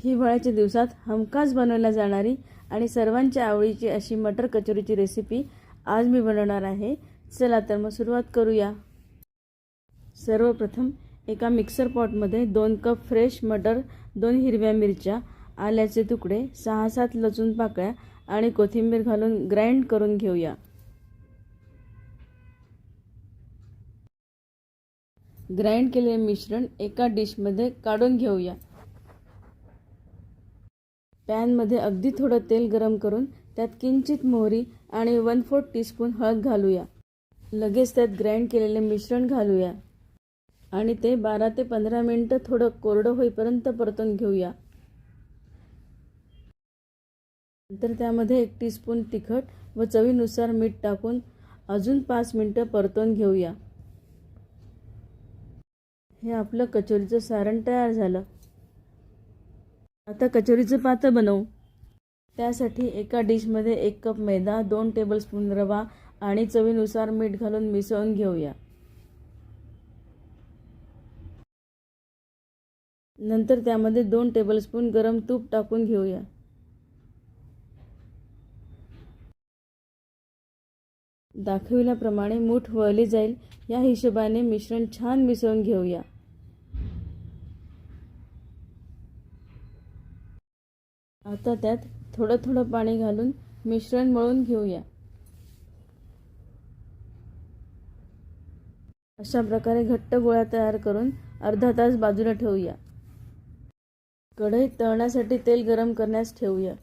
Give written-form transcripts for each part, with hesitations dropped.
हिवाळ्याच्या दिवसात हमखास बनवल्या जाणारी आणि सर्वांच्या आवडीची अशी मटर कचोरीची रेसिपी आज मी बनवणार आहे। चला तर मग सुरुवात करूया। सर्वप्रथम एका मिक्सर पॉटमध्ये 2 कप फ्रेश मटर, 2 हिरव्या मिरच्या, आल्याचे तुकडे, 6-7 लसूण पाकळ्या आणि कोथिंबीर घालून ग्राइंड करून घेऊया। ग्राइंड केलेले मिश्रण एका डिशमध्ये काढून घेऊया। पॅनमध्ये अगदी थोडं तेल गरम करून त्यात किंचित मोहरी आणि 1/4 टीस्पून हळद घालूया। लगेच त्यात ग्राइंड केलेले मिश्रण घालूया आणि ते 12 ते 15 मिनिटं थोडं कोरडं होईपर्यंत परतून घेऊया। नंतर त्यामध्ये 1 टीस्पून तिखट व चवीनुसार मीठ टाकून अजून 5 मिनिटं परतून घेऊया। हे आपलं कचोरीचं सारण तयार झालं। आता कचोरीचं पातळ बनवू। त्यासाठी एका डिशमध्ये 1 कप मैदा, 2 टेबलस्पून रवा आणि चवीनुसार मीठ घालून मिसळून घेऊया। नंतर त्यामध्ये 2 टेबलस्पून गरम तूप टाकून घेऊया। दाखविल्याप्रमाणे मूठ वळली जाईल या हिशोबाने मिश्रण छान मिसळून घेऊया। आता त्यात थोडं थोडं पाणी घालून मिश्रण मळून घेऊया। अशा प्रकारे घट्ट गोळा तयार करून अर्धा तास बाजूला ठेवूया। कढईत तळण्यासाठी तेल गरम करण्यास ठेवूया।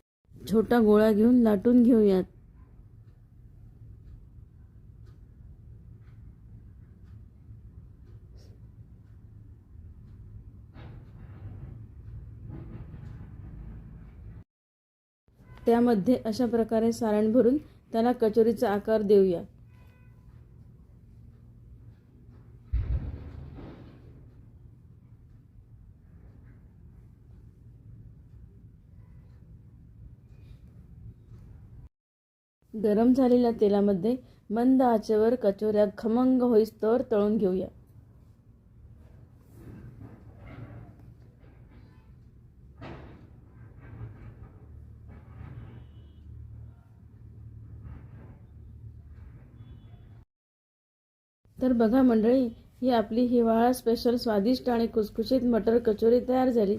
छोटा गोळा घेऊन लाटून घेऊयात। त्यामध्ये अशा प्रकारे सारण भरून त्याला कचोरीचा आकार देऊया। गरम झालेल्या तेलामध्ये मंद आचेवर कचोऱ्या खमंग होईस्तोवर तळून घेऊया। तर बघा मंडळी, ही आपली हिवाळा स्पेशल स्वादिष्ट आणि खुसखुशीत मटर कचोरी तयार झाली।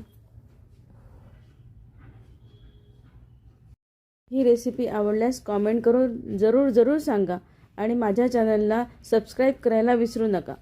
ही रेसिपी आवडल्यास कमेंट करून जरूर सांगा आणि माझ्या चॅनलला सबस्क्राइब करायला विसरू नका।